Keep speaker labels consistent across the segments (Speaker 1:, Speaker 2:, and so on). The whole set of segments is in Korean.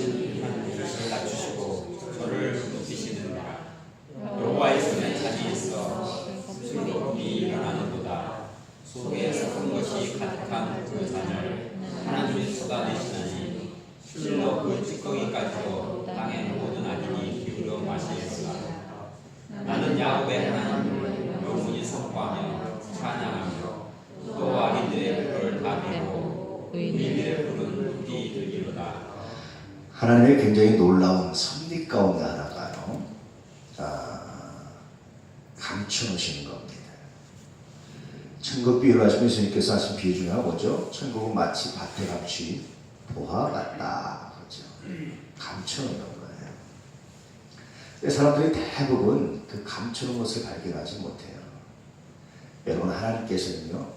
Speaker 1: 당신은 하나님이 낮추시고 저를 높이시느니라. 여호와에서는 잔이 있어 슬픔이 일어나는도다. 속에 섞은 것이 가득한 그 잔을 하나님이 쏟아내시나니 실로 그 찌꺼기까지도 땅의 모든 악인이 기울여 마시리로다. 나는 야곱의 하나님을 영원히 선포하며 찬양하며 또 악인들의 불을 다 비고 의인들의 불은 부디 들리로다.
Speaker 2: 하나님의 굉장히 놀라운 섭리 가운데 하나가요. 감춰놓으시는 겁니다. 천국 비유를 하시면 예수님께서 하신 비유 중에 뭐죠? 천국은 마치 밭에 감춘 보화 같다. 그렇죠? 감춰놓는 거예요. 사람들이 대부분 그 감춰놓은 것을 발견하지 못해요. 여러분, 하나님께서는요,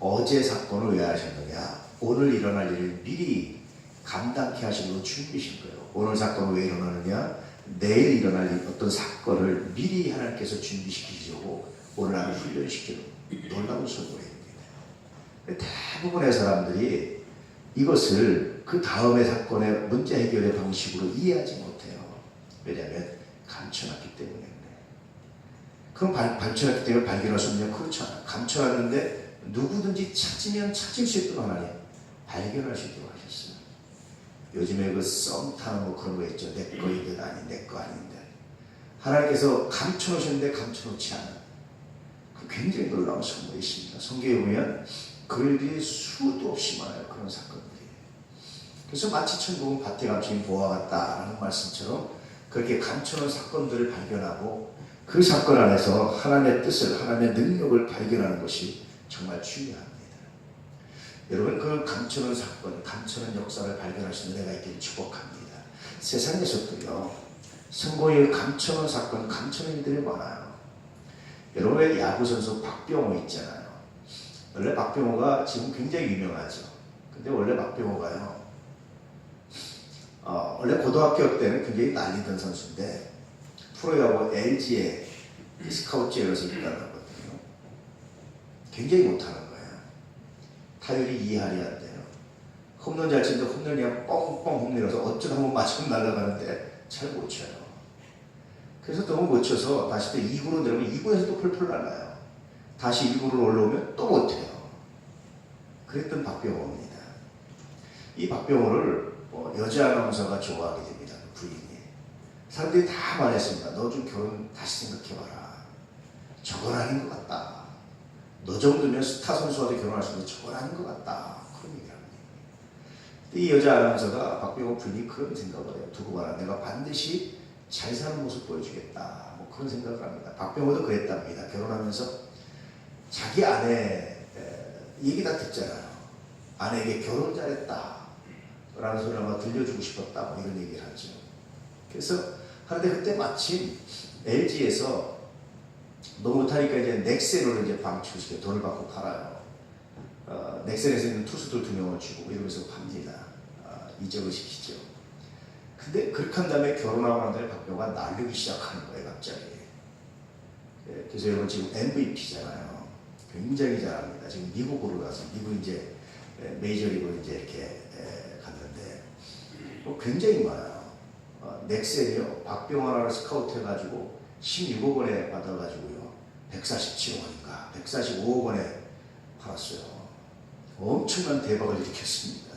Speaker 2: 어제 사건을 왜 하셨느냐? 오늘 일어날 일을 미리 감당케 하시려고 준비하신 거예요. 오늘 사건은 왜 일어나느냐? 내일 일어날 어떤 사건을 미리 하나님께서 준비시키시려고 오늘 하루 훈련시키는 놀라운 선물입니다. 대부분의 사람들이 이것을 그 다음의 사건의 문제 해결의 방식으로 이해하지 못해요. 왜냐하면 감춰놨기 때문에. 그럼 감춰놨기 때문에 발견할 수 없냐? 그렇지 않아요. 감춰놨는데 누구든지 찾으면 찾을 수 있도록 하나님 발견할 수 있도록 하셨어요. 요즘에 그 썸 타는 거 그런 거 있죠. 내 거이든 아닌 내 거 아닌데 하나님께서 감춰놓으셨는데 감춰놓지 않은 그 굉장히 놀라운 선물이 있습니다. 성경에 보면 그들이 수도 없이 많아요. 그런 사건들이. 그래서 마치 천국은 밭에 감춘 보화 같다라는 말씀처럼 그렇게 감춰놓은 사건들을 발견하고 그 사건 안에서 하나님의 뜻을, 하나님의 능력을 발견하는 것이 정말 중요합니다. 여러분, 그 감춰놓은 사건, 감춰놓은 역사를 발견할 수 있는 은혜가 있기를 축복합니다. 세상에서도요, 성공을 감춰놓은 사건, 감춰놓은 일들이 많아요. 여러분의 야구선수 박병호 있잖아요. 원래 박병호가 지금 굉장히 유명하죠. 근데 원래 박병호가요, 원래 고등학교 때는 굉장히 날리던 선수인데 프로야구 LG에 스카우트제로서 입단을 하거든요. 굉장히 못하는 거예요. 타율이 2할이 안 돼요. 홈런 잘 치는데 홈런이 그냥 뻥뻥 홈런이라서 어쩌다 한번 맞으면 날아가는데 잘 못 쳐요. 그래서 너무 못 쳐서 다시 또 2구로 내려오면 2구에서 또 펄펄 날아요. 다시 1구로 올라오면 또 못해요. 그랬던 박병호입니다. 이 박병호를 여자 아나운서가 좋아하게 됩니다. 부인이. 사람들이 다 말했습니다. 너 좀 결혼 다시 생각해봐라. 저건 아닌 것 같다. 너 정도면 스타 선수와도 결혼할 수 있는데 저건 아닌 것 같다. 그런 얘기를 합니다. 이 여자 아나운서가 박병호 부인이 그런 생각을 해요. 두고 봐라. 내가 반드시 잘 사는 모습 보여주겠다. 뭐 그런 생각을 합니다. 박병호도 그랬답니다. 결혼하면서 자기 아내 얘기 다 듣잖아요. 아내에게 결혼 잘했다 라는 소리를 아마 들려주고 싶었다. 뭐 이런 얘기를 하죠. 그래서 하는데 그때 마침 LG에서 너무 못하니까 이제 넥센으로 이제 방출시켜 돈을 받고 팔아요. 넥센에서 있는 투수들 2명을 주고 이러면서 팝니다. 이적을 시키죠. 근데 그렇게 한 다음에 결혼하고 난 다음에 박병호가 날리기 시작하는 거예요, 갑자기. 그래서 여러분 지금 MVP잖아요. 굉장히 잘합니다. 지금 미국으로 가서 미국 이제 메이저리그로 이제 이렇게 갔는데 굉장히 많아요. 넥센이요, 박병호 하나를 스카우트 해가지고 16억 원에 받아가지고요, 147억원인가 145억 원에 팔았어요. 엄청난 대박을 일으켰습니다.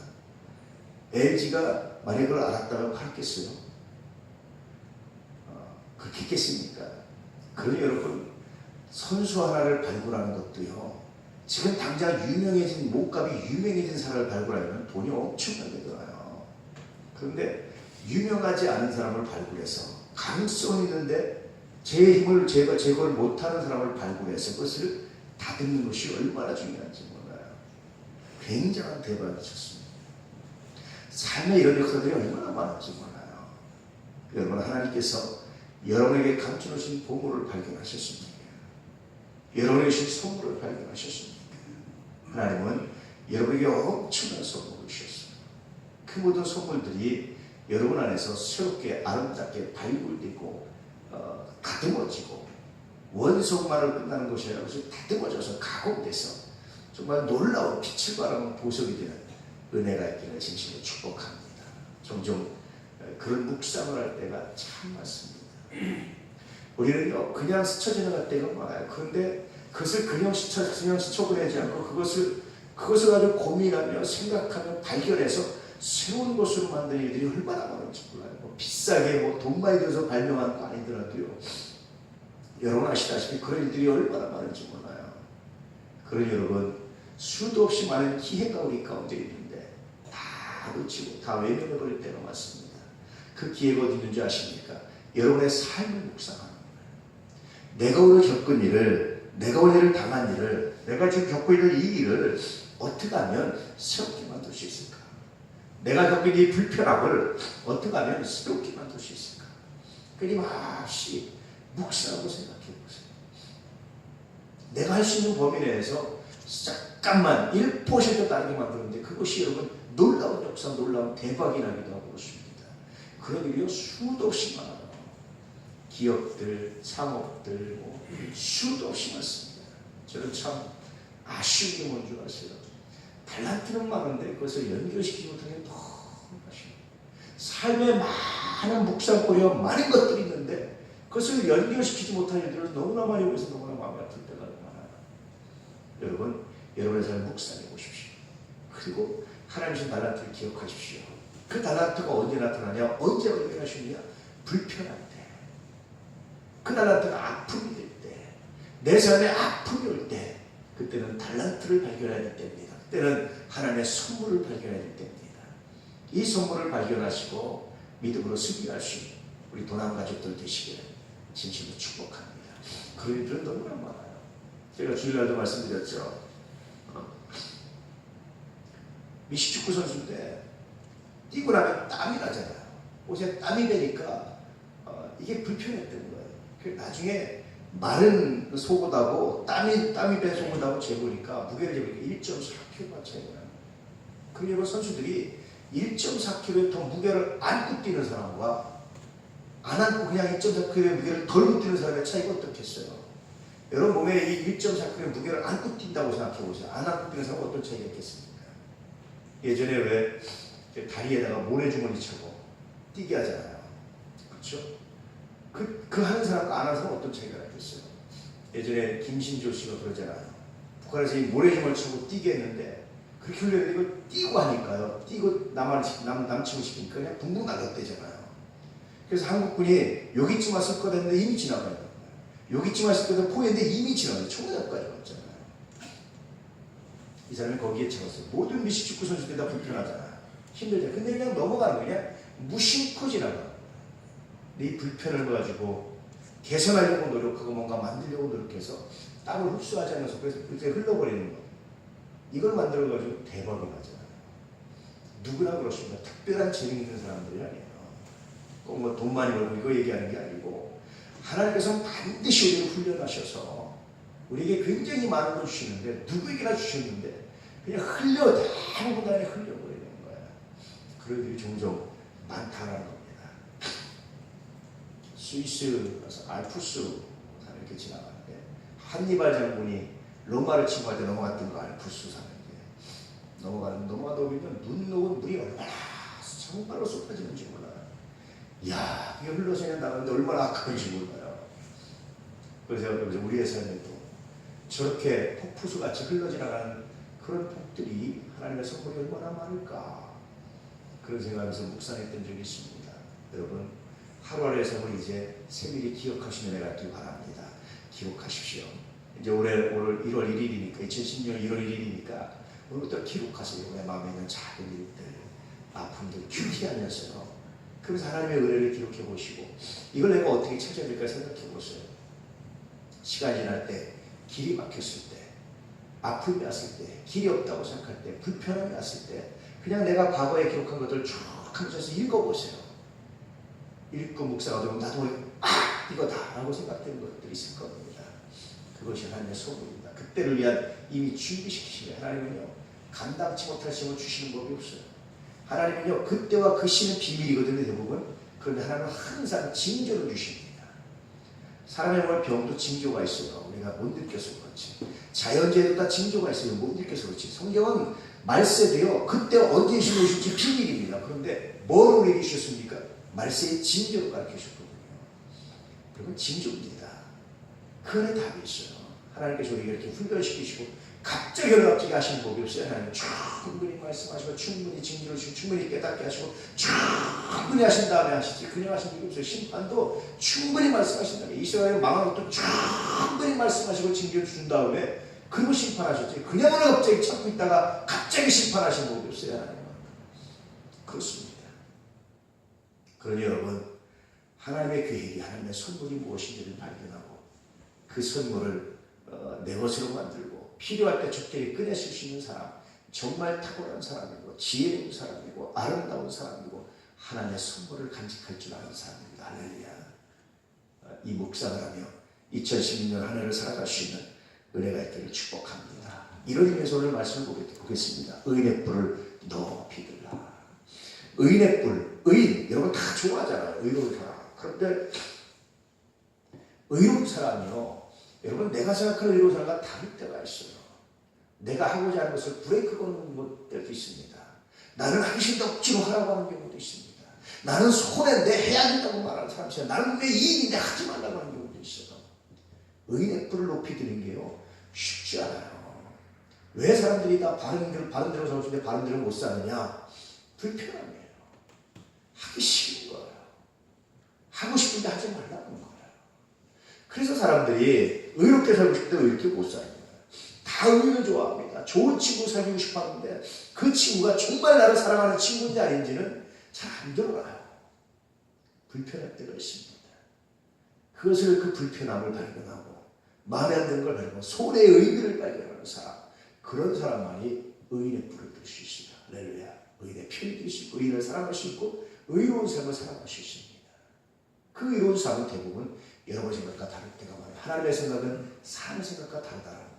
Speaker 2: LG가 만약 그걸 알았다면 팔았겠어요? 그렇게 했겠습니까? 그러니 여러분, 선수 하나를 발굴하는 것도요, 지금 당장 유명해진, 몸값이 유명해진 사람을 발굴하려면 돈이 엄청나게 들어요. 그런데 유명하지 않은 사람을 발굴해서 가능성이 있는데 제 힘을 제거를 못하는 사람을 발굴해서 그것을 다듬는 것이 얼마나 중요한지 몰라요. 굉장한 대박을 쳤습니다. 삶에 이런 역사들이 얼마나 많은지 몰라요. 여러분, 하나님께서 여러분에게 감춰놓으신 보물을 발견하셨습니까? 여러분에게 주신 선물을 발견하셨습니까? 하나님은 여러분에게 엄청난 선물을 주셨어요. 그 모든 선물들이 여러분 안에서 새롭게 아름답게 발굴되고 다듬어지고, 원석만을 끝나는 것이 아니라 그것이 다듬어져서 가공돼서 정말 놀라운 빛을 발하는 보석이 되는 은혜가 있기를 진심으로 축복합니다. 종종 그런 묵상을 할 때가 참 많습니다. 우리는요 그냥 스쳐 지나갈 때가 많아요. 그런데 그것을 그냥 스쳐 보내지 않고 그것을 가지고 고민하며 생각하며 발견해서 새로운 것으로 만든 일들이 얼마나 많은지 몰라요. 뭐 비싸게 돈 많이 들여서 발명한 거 아니더라도요. 여러분 아시다시피 그런 일들이 얼마나 많은지 몰라요. 그러니 여러분 수도 없이 많은 기회가 우리 가운데 있는데 다 놓치고 다 외면해버릴 때가 많습니다. 그 기회가 어디 있는지 아십니까? 여러분의 삶을 묵상하는 거예요. 내가 오늘 겪은 일을, 내가 오늘 당한 일을, 내가 지금 겪고 있는 이 일을 어떻게 하면 새롭게 만들 수 있을까? 내가 겪은 이 불편함을 어떻게 하면 새롭게 만들 수 있을까? 끊임없이 묵상하고 생각해 보세요. 내가 할 수 있는 범위 내에서 잠깐만 1% 다르게 만드는데 그것이 여러분 놀라운 역사, 놀라운 대박이 나기도 하고 그렇습니다. 그런 일이 수도 없이 많아요. 기업들, 상업들 수도 없이 많습니다. 저는 참 아쉬운 게 뭔 줄 아세요? 달란트는 많은데 그것을 연결시키지 못하는 게 너무 아쉬워요. 삶에 많은 묵상거리와 많은 것들이 있는데 그것을 연결시키지 못한 일들을 너무나 많이 보면서 너무나 마음이 아플 때가 많아요. 여러분, 여러분의 삶을 묵상해 보십시오. 그리고 하나님 주신 달란트를 기억하십시오. 그 달란트가 언제 나타나냐? 언제 발견하시느냐? 불편할 때. 그 달란트가 아픔이 될 때. 내 삶에 아픔이 올 때. 그때는 달란트를 발견해야 될 때입니다. 그때는 하나님의 선물을 발견해야 될 때입니다. 이 선물을 발견하시고 믿음으로 승리하신 우리 도남 가족들 되시기를 진심으로 축복합니다. 그 일들은 너무나 많아요. 제가 주일날도 말씀드렸죠. 미식축구 선수인데 뛰고 나면 땀이 나잖아요. 옷에 땀이 배니까 이게 불편했던 거예요. 나중에 마른 속옷하고 땀이 배 속옷하고 재보니까 무게를 재보니까 1.4kg가 차이가 나요. 그리고 선수들이 1.4kg의 더 무게를 안고 뛰는 사람과 안 안고 그냥 1.4kg의 무게를 덜고 뛰는 사람의 차이가 어떻겠어요? 여러분 몸에 이 1.4kg의 무게를 안고 뛴다고 생각해 보세요. 안 안고 뛰는 사람은 어떤 차이가 있겠습니까? 예전에 왜 다리에다가 모래주머니 차고 뛰게 하잖아요. 그렇죠? 그 하는 사람과 안 하는 사람은 어떤 차이가 나겠어요? 예전에 김신조 씨가 그러잖아요. 북한에서 이 모래주머니 차고 뛰게 했는데 그렇게 훈련을 이걸 뛰고 하니까요. 뛰고 남치고 싶으니까 그냥 붕붕 날렸대잖아요. 그래서 한국군이 여기쯤 왔을 거다 했는데 이미 지나가는 거예요. 여기쯤 왔을 거다 포했는데 이미 지나가요. 총장까지 왔잖아요. 이 사람이 거기에 채웠어요. 모든 미식축구 선수들이 다 불편하잖아요. 힘들잖아요. 근데 그냥 넘어가는 거예요. 그냥 무심코 지나가요. 이 불편을 가지고 개선하려고 노력하고 뭔가 만들려고 노력해서 땀을 흡수하지 않는 속에서 그렇게 흘러버리는 거. 이걸 만들어가지고 대박이 나잖아요. 누구나 그렇습니다. 특별한 재능 있는 사람들이 아니에요. 꼭 뭐 돈 많이 벌고 이거 얘기하는 게 아니고 하나님께서 반드시 우리를 훈련하셔서 우리에게 굉장히 많은 걸 주시는데 누구에게나 주셨는데 그냥 아무것도 안에 흘려버리는 거예요. 그런 일이 종종 많다는 겁니다. 스위스 가서 알프스 산을 이렇게 지나가는데 한니발 장군이 로마를 침공할 때 넘어갔던 거 알프스 산인데 넘어가다 보면 눈 녹은 물이 얼마나 정말로 쏟아지는지 몰라요. 이야, 이게 흘러서 그냥 나가는데 얼마나 아까운지 몰라요. 그래서 우리의 삶에도 저렇게 폭포수같이 흘러지나가는 그런 폭들이 하나님의 선물이 얼마나 많을까 그런 생각하면서 묵상했던 적이 있습니다. 여러분 하루하루의 삶을 이제 세밀히 기억하시는 해가 있길 바랍니다. 기록하십시오. 이제 올해 1월 1일이니까 2010년 1월 1일이니까 오늘부터 기록하세요. 내 마음에 있는 작은 일들, 아픔들 큐티하면서요. 그래서 하나님의 은혜를 기록해 보시고 이걸 내가 어떻게 찾아야 될까 생각해 보세요. 시간이 지날 때, 길이 막혔을 때, 아픔이 왔을 때, 길이 없다고 생각할 때, 불편함이 왔을 때 그냥 내가 과거에 기록한 것들을 쭉 하면서 읽어보세요. 읽고 묵상하다 보면 나도 이거다 라고 생각되는 것들이 있을 겁니다. 그것이 하나님의 소문입니다. 그때를 위한 이미 준비시키시면 하나님은요 감당치 못할 시험을 주시는 법이 없어요. 하나님은요 그때와 그 시는 비밀이거든요 대부분. 그런데 하나님은 항상 징조를 주십니다. 사람의 몸에 병도 징조가 있어요. 우리가 못 느껴서 그렇지. 자연재해도 다 징조가 있어요. 못 느껴서 그렇지. 성경은 말세도요 그때 언제 예수님 오실지 비밀입니다. 그런데 뭐로 얘기하셨습니까? 말세의 징조로 가르치셨거든요. 그러면 징조입니다. 그 안에 답이 있어요. 하나님께서 우리가 이렇게 훈련시키시고 갑자기 갑자기 하시는 법이 없어요. 하나님 충분히 말씀하시고 충분히 징조를 주시고 충분히 깨닫게 하시고 충분히 하신 다음에 하시지. 그냥 하신 적이 없어요. 심판도 충분히 말씀하신 다음에 이스라엘 망한 것도 충분히 말씀하시고 징조를 준 다음에 그리고 심판하셨지. 그냥 오늘 갑자기 참고 있다가 갑자기 심판하신 법이 없어요. 하나님은. 그렇습니다. 그러니 여러분 하나님의 계획이 하나님의 선물이 무엇인지를 발견하고 그 선물을 내 것으로 만들고 필요할 때 적절히 꺼내쓸 수 있는 사람, 정말 탁월한 사람이고 지혜로운 사람이고 아름다운 사람이고 하나님의 선물을 간직할 줄 아는 사람입니다. 할렐루야. 이 묵상을 하며 2016년 한 해를 살아갈 수 있는 은혜가 있기를 축복합니다. 이런 의미에서 오늘 말씀을 보겠습니다. 의인의 뿔을 높이 들라. 의인의 뿔, 의인 여러분 다 좋아하잖아요. 의로운 사람. 그런데 의로운 사람이요 여러분 내가 생각하는 의로운 사람과 다를 때가 있어요. 내가 하고자 하는 것을 브레이크 거는 것들도 있습니다. 나는 하기 싫은데 억지로 하라고 하는 경우도 있습니다. 나는 손해인데 해야 된다고 말하는 사람이 있어요. 나는 왜 이익인데 하지 말라고 하는 경우도 있어요. 의인의 뿔을 높이 드는 게요 쉽지 않아요. 왜 사람들이 다 바른 대로 살고 싶은데 바른 대로 못 사느냐? 불편함이에요. 하기 싫은 거예요. 하고 싶은데 하지 말라는 거예요. 그래서 사람들이 의롭게 살고 싶은데 의롭게 못 사는 거예요. 다 의를 좋아합니다. 좋은 친구 사귀고 싶어 하는데 그 친구가 정말 나를 사랑하는 친구인지 아닌지는 잘 안 드러나요. 불편할 때가 있습니다. 그것을 그 불편함을 발견하고 마음에 안 드는 걸 발견하고 손해의 의미를 발견하는 사람, 그런 사람만이 의인의 뿔을 들 수 있습니다. 할렐루야. 의인의 편이 될 수 있고 의인을 사랑할 수 있고 의로운 삶을 살아갈 수 있습니다. 그 의로운 삶은 대부분 여러분의 생각과 다를 때가 많아요. 하나님의 생각은 사람의 생각과 다르다는 거예요.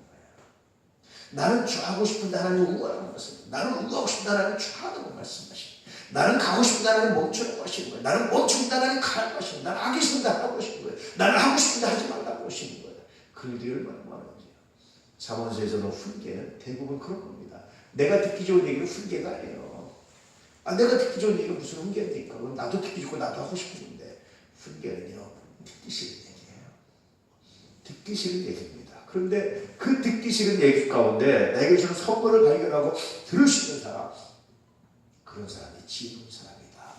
Speaker 2: 나는 좋아하고 싶은데 하나님 우고하라고 말씀하십니다. 나는 우고하고 싶은데 하나님 좋아하라고 말씀하십니다. 나는 가고 싶은데 하나님 멈추라고 하시는 거예요. 나는 멈추고 싶은데 하나님 가라고 하시는 거예요. 나는 하기 싫은데 하라고 하시는 거예요. 나는 하고 싶은데 하지 말라고 하시는 거예요. 그 일들이 얼마나 많은지요. 잠언서에서는 훈계는 대부분 그런 겁니다. 내가 듣기 좋은 얘기는 훈계가 아니에요. 내가 듣기 좋은 얘기는 무슨 훈계입니까? 나도 듣기 좋고 나도 하고 싶은데 훈계는요 듣기 싫은 얘기예요. 듣기 싫은 얘기입니다. 그런데 그 듣기 싫은 얘기 가운데 내게 주는 선물을 발견하고 들을 수 있는 사람, 그런 사람이 지혜로운 사람이다.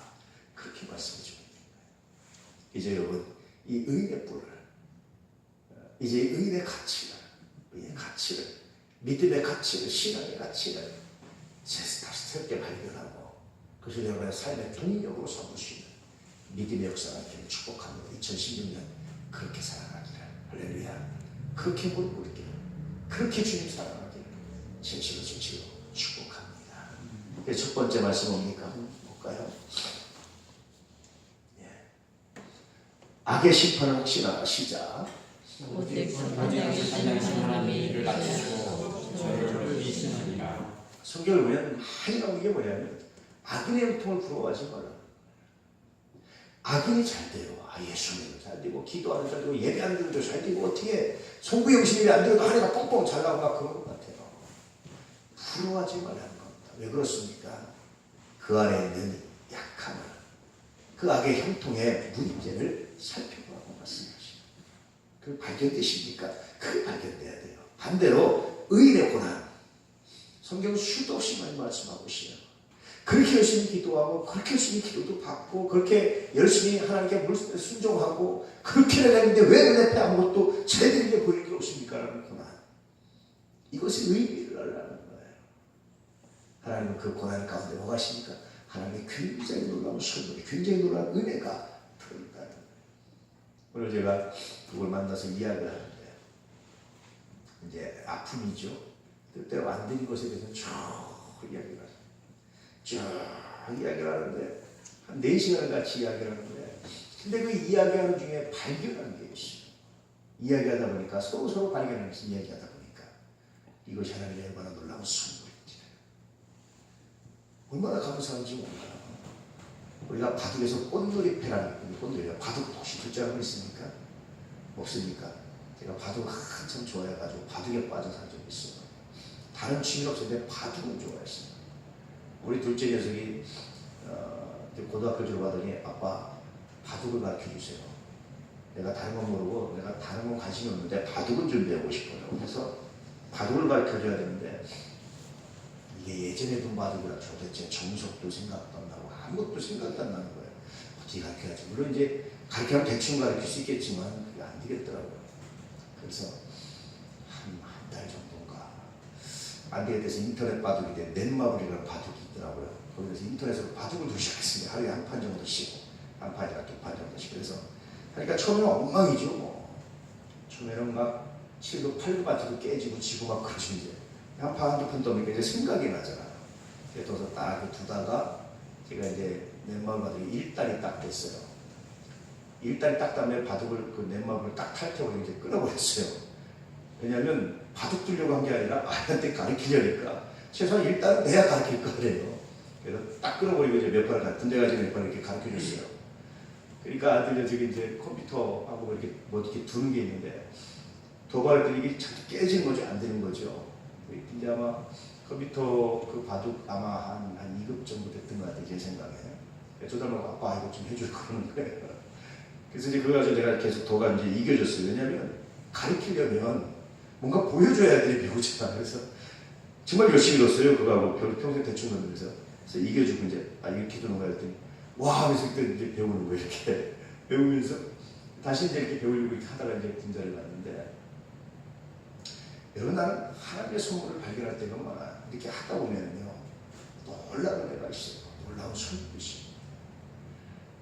Speaker 2: 그렇게 말씀해 주고 있는 거예요. 이제 여러분 이 의인의 뿔을, 이제 의인의 가치를, 믿음의 가치를, 신앙의 가치를 다시 새롭게 발견하고 그것을 여러분의 삶의 동력으로 삼을 수 있는 믿음의 역사가 되기를 축복합니다. 2016년 그렇게 살아가기를. 할렐루야. 그렇게 물어볼게요. 그렇게 주님 사랑하기를 진실로 축복합니다. 첫 번째 말씀 뭡니까? 볼까요? 악의 심판은 혹시나 시작.
Speaker 1: 오직 선하신 하나님이 이를 낮추시고 저를 높이 시느니라.
Speaker 2: 성경을 보면 많이 나오는 게 뭐냐면 악인의 형통을 부러워하지 말라. 악인이 잘 돼요. 예수님도 잘 되고 기도하는 잘 되고 예배하는 데도 잘 되고 어떻게 송구영신이 안 되고 하나가 뻥뻥 잘 나오나 그런 것 같아요. 부러워하지 말라는 겁니다. 왜 그렇습니까? 그 안에 있는 약함을, 그 악의 형통의 문제를 살펴보라고 말씀하십니다. 그게 발견되십니까? 그게 발견돼야 돼요. 반대로 의인의 고난, 성경은 수도 없이 많이 말씀하고 있어요. 그렇게 열심히 기도하고 그렇게 열심히 기도도 받고 그렇게 열심히 하나님께 순종하고 그렇게 해냈는데 왜 내 앞에 아무것도 제대로 보일 게 없습니까? 라는 고난. 이것이 의미를 알라는 거예요. 하나님은 그 고난 가운데 뭐가 있습니까? 하나님의 굉장히 놀라운 선물이, 굉장히 놀라운 은혜가 들어있다는 거예요. 오늘 제가 그걸 만나서 이야기를 하는데 이제 아픔이죠. 때때로 안 되는 것에 대해서 쭉 이야기를 하죠. 쭉 이야기를 하는데 한 4시간을 같이 이야기를 하는데 근데 그 이야기하는 중에 발견한 게 있어요. 이야기하다 보니까 서로 발견하는 것을 이야기하다 보니까 이것이 하나님의 얼마나 놀라운 선물인지, 얼마나 감사한지 몰라요. 우리가 바둑에서 꽃놀이패라는, 꽃놀이가 바둑 혹시 둘째 알고 있습니까? 없습니까? 제가 바둑 한참 좋아해가지고 바둑에 빠져 산 적이 있어요. 다른 취미는 없었는데 바둑을 좋아했어요. 우리 둘째 녀석이 고등학교 졸업하더니 아빠 바둑을 가르쳐 주세요. 내가 다른 건 모르고 내가 다른 건 관심이 없는데 바둑을 좀 배우고 싶어요. 그래서 바둑을 가르쳐 줘야 되는데 이게 예전에 본 바둑이라 도대체 정석도 생각도 안 나고 아무것도 생각도 안 나는 거예요. 어떻게 가르쳐야지. 물론 이제 가르치면 대충 가르칠 수 있겠지만 그게 안 되겠더라고요. 그래서 한 달 정도인가 안 되겠대서 인터넷 바둑인데 넷마블이라는 바둑이 있더라고요. 거기서 인터넷으로 바둑을 두기 시작했습니다. 하루에 한 판 정도씩, 한 판이나 두 판 정도씩. 그래서 하니까 처음에는 엉망이죠. 뭐. 처음에는 막 7도 8도 바둑도 깨지고 지고 막 그러지. 이제 한 판 한두 판 떠보니까 이제 생각이 나잖아요. 그래서 딱 두다가 제가 이제 넷마블 바둑이 1달이 딱 됐어요. 1달이 딱 다음에 바둑을 그 넷마블을 딱 탈퇴하고 이제 끊어버렸어요. 왜냐하면 바둑 두려고 한 게 아니라 아이한테 가르치려니까 최소한 1달은 내야 가르칠 거래요. 그래서 딱 끊어버리고 이제 몇 판을 군대 가지고 몇 판을 이렇게 가르쳐 줬어요. 그러니까 아들 녀석이 이제 컴퓨터하고 이렇게 뭐 이렇게 두는 게 있는데 도발했더니 이게 자꾸 깨지는 거죠. 안 되는 거죠. 이제 아마 컴퓨터 그 바둑 아마 한 2급 정도 됐던 것 같아요. 제 생각에. 저달라고 아빠 이거 좀 해줄 그러는 거예요. 그래서 이제 그거 가지고 내가 계속 도가 이제 이겨줬어요. 왜냐면 가르치려면 뭔가 보여줘야 애들이 배우잖아. 그래서 정말 열심히 뒀어요. 그거하고 평생 대충 뒀는데서 그래서 이겨주고 이제 이렇게 두는 거야 했더니 와 하면서 그때 이제 배우는 거예요. 이렇게 배우면서 다시 이제 이렇게 배우려고 이렇게 하다가 이제 군대를 갔는데 여러분 나는 하나님의 선물을 발견할 때가 많아. 이렇게 하다 보면요 놀라운 애가 있어요. 놀라운 선물이 있어요.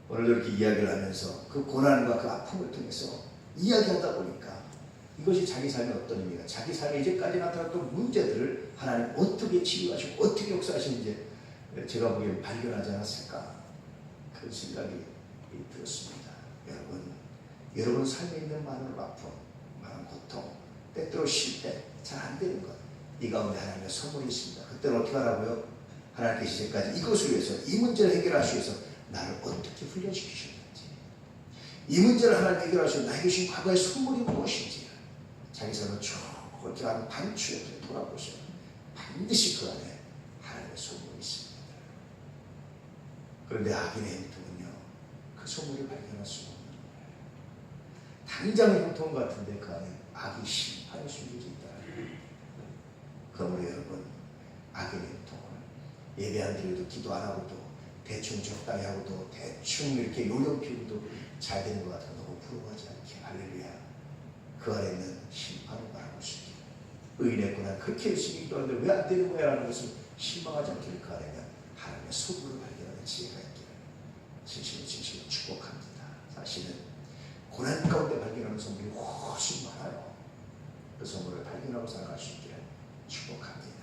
Speaker 2: 오늘 이렇게 이야기를 하면서 그 고난과 그 아픔을 통해서 이야기하다 보니까 이것이 자기 삶의 어떤 의미가 자기 삶에 이제까지 나타났던 문제들을 하나님 어떻게 치유하시고 어떻게 역사하시는지 제가 보기엔 발견하지 않았을까 그런 생각이 들었습니다. 여러분 삶에 있는 많은 아픔, 많은 고통, 때때로 실패, 잘 안 되는 것, 이 가운데 하나님의 선물이 있습니다. 그때는 어떻게 하라고요? 하나님께서 이제까지 이것을 위해서 이 문제를 해결하시기 위해서 나를 어떻게 훈련시키셨는지 이 문제를 하나님 해결하시고 나에게 주신 과거의 선물이 무엇인지 자기 삶을 쭉 어쩌한 반추에 돌아보셔 반드시 그 안에 하나님의 선물이 있습니다. 그런데 악인의 행동은요 그 선물을 발견할 수 없는 거예요. 당장의 형통 같은데 그 안에 악이 심판의 숨겨져 있다. 그러므로 여러분 악인의 행통을 예배 안 드려도 기도 안 하고도 대충 적당히 하고도 대충 이렇게 요령 피우고도 잘 되는 것 같아서 너무 부러워하지 않게 할렐루야. 그 안에 있는 심판을 바라볼 수 있게 의인의 고난 그렇게 열심히 기도하는데 왜 안 되는 거야 라는 것을 실망하지 않기를 그 안에는 하나님의 선물을 발견하는 지혜가 있기를 진심으로 축복합니다. 사실은 고난 가운데 발견하는 선물이 훨씬 많아요. 그 선물을 발견하고 살아갈 수 있기를 축복합니다.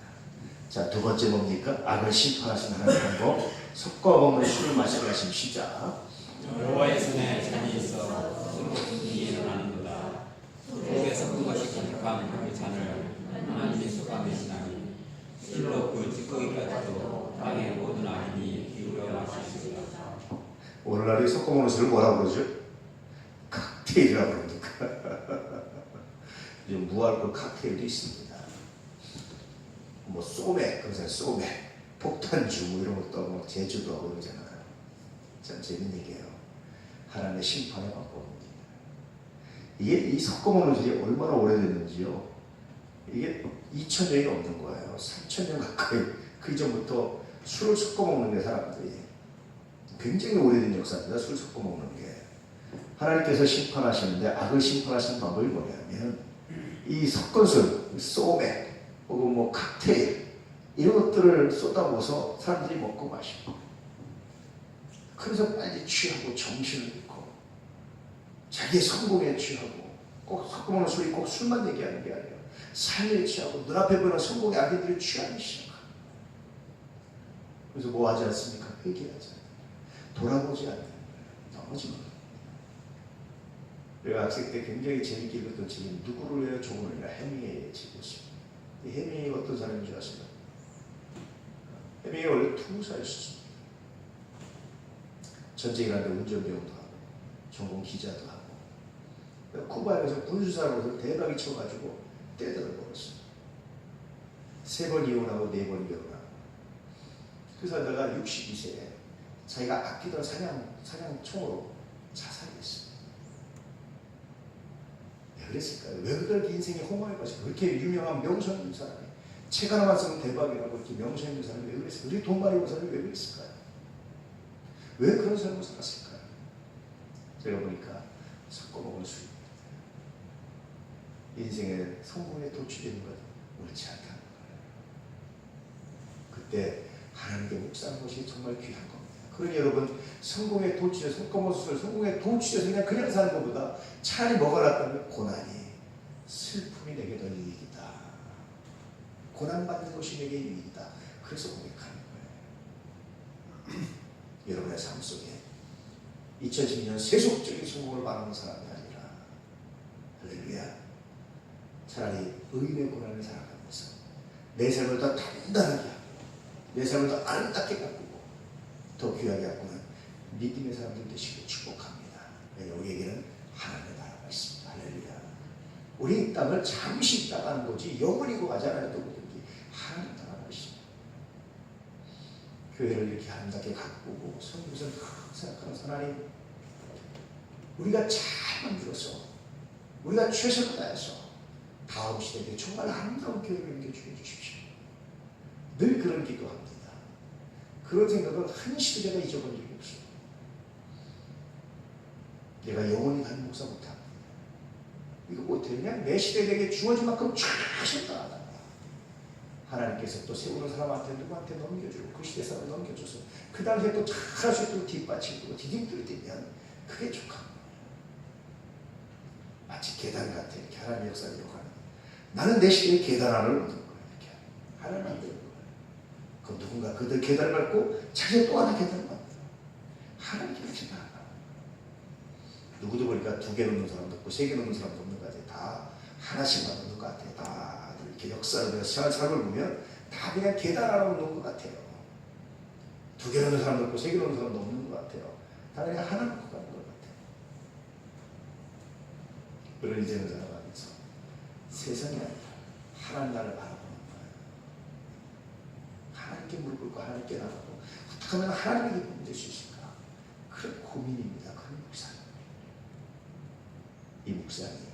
Speaker 2: 자, 두 번째 뭡니까? 악을 심판하신 하나님 거 섞어 먹는 술을 마시게 하신 시작.
Speaker 1: 여호와의 손에 잔이 있어 스스로 이해는 아닌도다. 속에 섞은 것이 가득한 그 잔을 하나님이 쏟아내시나니 실로 그 찌꺼기까지도 땅의 모든 악인이 기울여 마시리라.
Speaker 2: 오늘날에 섞어 먹는 술을 뭐라고 그러죠? 칵테일이라고 그럽니까? 이제 무알콜 칵테일도 있습니다. 뭐 소맥, 그러잖아요. 소맥, 폭탄주 뭐 이런 것도 하고 제주도 하고 그러잖아요. 참 재밌는 얘기예요. 하나님의 심판의 방법입니다. 이게 이 섞어먹는 술이 얼마나 오래됐는지요. 이게 2000년이 넘는 거예요. 3000년 가까이 그 이전부터 술을 섞어먹는 게 사람들이 굉장히 오래된 역사입니다. 술 섞어먹는 게. 하나님께서 심판하시는데 악을 심판하시는 방법이 뭐냐면 이 섞은 술, 소맥 혹은 뭐 칵테일 이런 것들을 쏟아부어서 사람들이 먹고 마시고 그래서 빨리 취하고 정신을 잃고 자기의 성공에 취하고 꼭 섞어먹는 술이 꼭 술만 얘기하는 게 아니라 삶에 취하고 눈앞에 보이는 성공의 악인들이 취하기 시작하고 그래서 뭐 하지 않습니까? 회개하지 않습니까? 돌아보지 않는 거예요. 넘어지 마. 내가 학생 때 굉장히 재밌게 읽었던 책이 누구를 위하여 종을 위하여 해밍웨이의 책이었습니다. 이 해밍웨이가 어떤 사람인 줄 아세요? 해밍웨이가 원래 투사였습니다. 전쟁이라는데 운전병도 하고 전공 기자도 하고 쿠바에서 군수사로서 대박이 쳐가지고 떼들어 버렸어요. 3번 이혼하고 4번 결혼하고. 그래서 내가 62세에 자기가 아끼던 사냥총으로 자살했어요. 왜 그랬을까요? 왜 그렇게 인생에 허무에 빠지고 그렇게 유명한 명성 있는 사람이 책 하나만 쓰면 대박이라고 이렇게 명성 있는 사람이 왜 그랬을까요? 우리 돈 많이 번 사람이 왜 그랬을까요? 왜 그런 삶을 살았을까요? 제가 보니까 섞어먹은 술입니다. 인생의 성공에 도취되는 것 옳지 않다는 거예요. 그때 하나님께 묵상한 것이 정말 귀한 겁니다. 그러니 여러분, 성공에 도취돼서 섞어먹은 술, 성공에 도취돼서 그냥 사는 것보다 차라리 뭐가 낫다면 고난이, 슬픔이 내게 더 유익이다. 고난받는 것이 내게 유익이다. 그래서 고백하는 거예요. 여러분의 삶 속에 2012년 세속적인 성공을 바라는 사람이 아니라 할렐루야, 차라리 의인의 고난을 살아가면서 내 삶을 더 단단하게 하고 내 삶을 더 아름답게 가꾸고 더 귀하게 가꾸는 믿음의 사람들 되시길 축복합니다. 왜냐하면 우리에게는 하나님의 나라가 있습니다. 할렐루야. 우리 이 땅을 잠시 있다가 하는 거지 영원히 가지 않아도 되든지 하나님 나라가 있습니다. 교회를 이렇게 아름답게 가꾸고 성부선 생각하는 하나님, 우리가 잘 만들어서 우리가 최선을 다해서 다음 시대에 정말 아름다운 교회를 이루게 주십시오. 늘 그런 기도합니다. 그런 생각을 한 시대가 잊어본 적이 없어요. 내가 영원히 가는 목사 못합니다. 이거 못해. 그냥 내 시대에 내게 주어진 만큼 최선을 다하다. 하나님께서 또 세우는 사람한테 누구한테 넘겨주고 그 시대 사람을 넘겨줘서 그 당시에 또 잘할 수 있도록 뒷받침되고 디딤돌이 되면 그게 족합니다. 마치 계단 같아. 이렇게 하나님의 역사를 이루어가는. 나는 내 시대에 계단 하나를 얻는 거예요. 이렇게 하나님 만드는 거예요. 그럼 누군가 그들 계단을 밟고 자기가 또 하나 계단을 밟고 하나님께 그렇게 나아가. 누구도 보니까 2개 넘는 사람도 없고 3개 넘는 사람도 없는 것 같아요. 다 하나씩만 넘는 것 같아요. 다 이렇게 역사를 삶을 보면 다 그냥 계단 하나 넘는 것 같아요. 2개 넘는 사람도 없고 3개 넘는 사람도 없는 것 같아요. 다 그냥 하나 놓고 가는 것 같아요. 그런 이제는 살아가면서 세상이 아니라 하나님 나라를 바라보는 거예요. 하나님께 무릎 꿇고 하나님께 나가고 어떻게 하면 하나님의 기쁨이 될 수 있을까? 그런 고민입니다. 그런 묵상입니다. 이 묵상이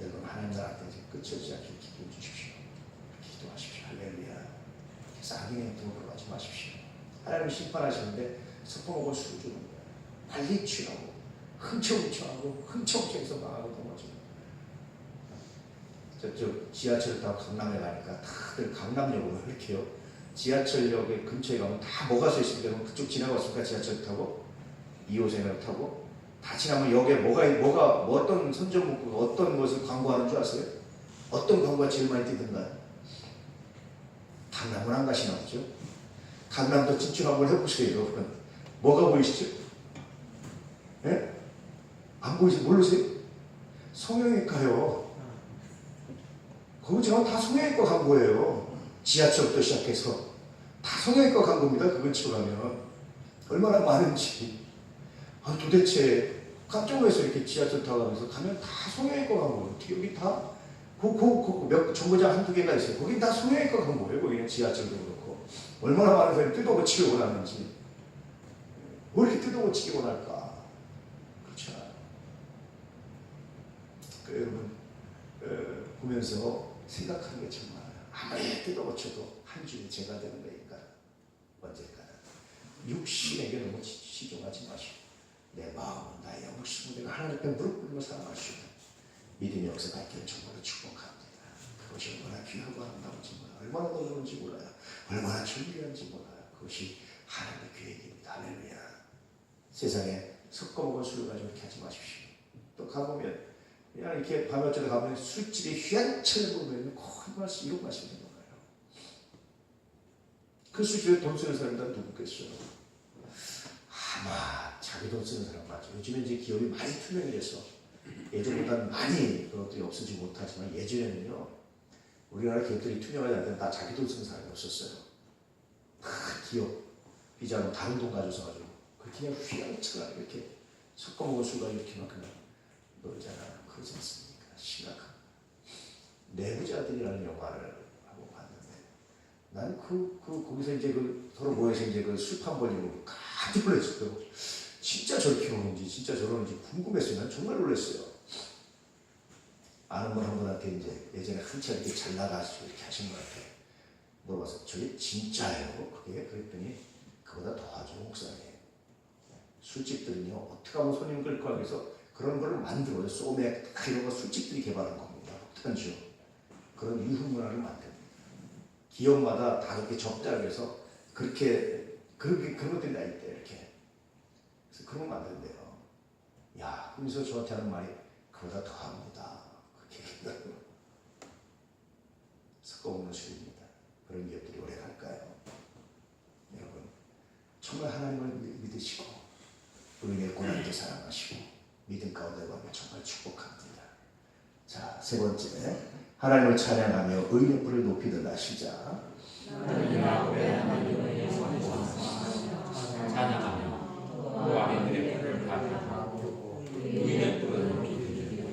Speaker 2: 여러분 하나님 나라 앞에 끝이지 않게 기도해 주십시오. 기도하십시오. 할렐루야. 그래서 악인의 등으로 가지 마십시오. 하나님 심판하시는데 섞어먹은 술을 주는 거예요. 빨리 취하고 흥청흥청하고 흥청흥청해서 망하고 넘어지는 거예요. 저 지하철 타고 강남에 가니까 다들 강남역으로 이렇게요. 지하철역에 근처에 가면 다 뭐가 서 있습니까? 그쪽 지나갔습니까? 지하철 타고 2호선을 타고 다 지나면 역에 뭐가 어떤 선전 문구가 어떤 것을 광고하는 줄 아세요? 어떤 광고가 제일 많이 뜨던가요? 강남은 안 가시나 보죠? 강남도 집중 한번 해보세요, 여러분. 뭐가 보이시죠? 예? 안 보이세요? 모르세요? 성형외과요. 거기 지금 다 성형외과 광고예요. 지하철부터 시작해서 다 성형외과 광고입니다. 그 근처 가면 얼마나 많은지. 아, 도대체 깜짝 놀라서 이렇게 지하철 타고 가면서 가면 다 성형외과 광고. 어떻게 여기 다 몇 정거장 1-2개가 있어요. 거긴 다 성형외과 광고예요. 거기는 지하철도 그렇고. 얼마나 많은 사람이 뜯어고치기 원하는지. 왜 이렇게 뜯어고치기 원할까? 그렇지 않아요. 여러분 보면서 생각하는 게 정말 아무리 뜯어고쳐도 한 주에 제가 되는 거니까 언제까지 육신에게 너무 시종하지 마시고 내 마음은 나의 영심은 내가 하나님 앞에 무릎 꿇으며 살아갈 수 있는 믿음의 역사 닿기를 정말로 축복합니다. 그것이 얼마나 귀하고 아름다운지 몰라요. 얼마나 놀라운지 몰라요. 얼마나 존귀한지 몰라요. 그것이 하나님의 계획입니다. 할렐루야. 세상에 섞어먹은 술을 가지고 이렇게 하지 마십시오. 또 가보면 그냥 이렇게 밤낮에 가보면 술집에 휘황찬을 보면 거의 말씀 이런 말씀이 있는 거예요. 그 술집에 돈 쓰는 사람이 다 누구겠어요? 아마 자기 돈 쓰는 사람 맞죠. 요즘에 이제 기업이 많이 투명해져서 예전보다는 많이 그것들이 없어지지 못하지만 예전에는요 우리나라 기업들이 투명하지 않을 때는 다 자기 돈 쓰는 사람이 없었어요. 큰 기업 비자로 다른 돈 가져서 그렇게 그냥 휘황찬을 이렇게 섞어먹은 술과 이렇게 막 그냥 놀잖아요. 그러지 않습니까? 심각한 내부자들이라는 영화를 하고 봤는데 난 거기서 이제 서로 모여서 이제 술판 벌리고 깜짝 놀랐어요. 진짜 저렇게 오는지, 진짜 저러는지 궁금했어요. 난 정말 놀랐어요. 아는 분 한 분한테 이제 예전에 한참 이렇게 잘 나가시고 이렇게 하신 것 같아요. 물어봐서 저게 진짜예요? 그게? 그랬더니 그보다 더하죠, 목사님. 술집들은요, 어떻게 하면 손님 끌 거야 해서 그런 걸 만들어요. 소맥 이런 거 술집들이 개발한 겁니다. 폭탄주. 그런 유흥 문화를 만듭니다. 기업마다 다 그렇게 적자를 해서 그런 것들이 다 있대, 이렇게. 그래서 그런 거 만든대요. 야, 그래서 저한테 하는 말이 그보다 더합니다. 그렇게 얘기하더라고요. 섞어먹는 술입니다. 그런 기업들이 오래 갈까요? 여러분, 정말 하나님을 믿으시고 의인의 고난도 사랑하시고 믿음 가운데 가면 정말 축복합니다. 자, 세 번째, 하나님을 찬양하며 의인의 뿔을 높이 들라. 시작.
Speaker 1: 찬양하며 또 아멘들의 뿔을 가르고 의인의 뿔을 높이 들라.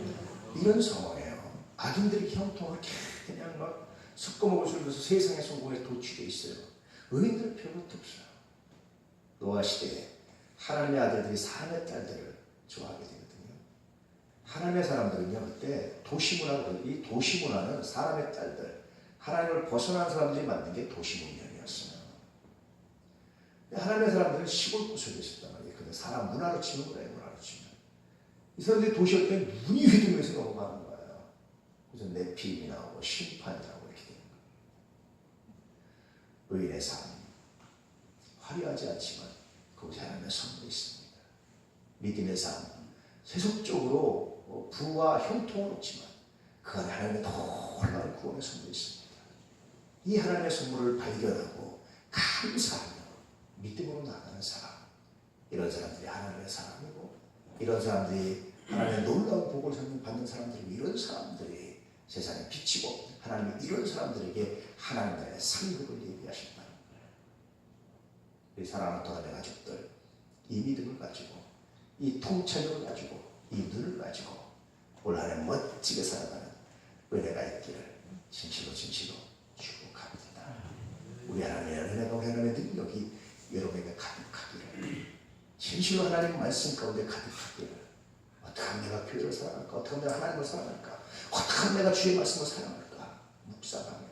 Speaker 2: 이런 상황이에요. 악인들이 형통을 그냥 막 섞어먹을 수 있어서 세상의 성공에 도취되어 있어요. 의인들은 별것도 없어요. 노아 시대에 하나님의 아들들이 사람의 딸들을 좋아하게 되거든요. 하나님의 사람들은요, 그때 이 도시문화는 사람의 딸들, 하나님을 벗어난 사람들이 만든 게 도시문명이었어요. 하나님의 사람들은 시골 구석에 있었단 말이에요. 근데 사람 문화로 치는 거예요, 문화로 치면. 이 사람들이 도시에 때 눈이 휘두면서 넘어가는 거예요. 그래서 내피임이 나오고 심판이 나오고 이렇게 되는 거예요. 의인의 삶, 화려하지 않지만 거기서 하나님의 선물이 있습니다. 믿음의 삶, 세속적으로 부와 형통은 없지만 그 안에 하나님의 놀라운 구원의 선물이 있습니다. 이 하나님의 선물을 발견하고 감사하며 믿음으로 나가는 사람, 이런 사람들이 하나님의 사람이고, 이런 사람들이 하나님의 놀라운 복을 받는 사람들이고, 이런 사람들이 세상에 비치고 하나님이 이런 사람들에게 하나님의 상급을 예비하신다는 거예요. 우리 사랑하는 도남의 가족들, 이 믿음을 가지고, 이 통찰력을 가지고, 이 눈을 가지고 올 한해 멋지게 살아가는 은혜가 있기를 진실로 축복합니다. 우리 하나님의 은혜가, 우리 하나님의 능력이 여러분에게 가득하기를, 진실로 하나님 말씀 가운데 가득하기를. 어떻게 하면 내가 교회를 사랑할까? 어떻게 하면 내가 하나님을 사랑할까? 어떻게 하면 내가 주의 말씀을 사랑할까? 묵상하며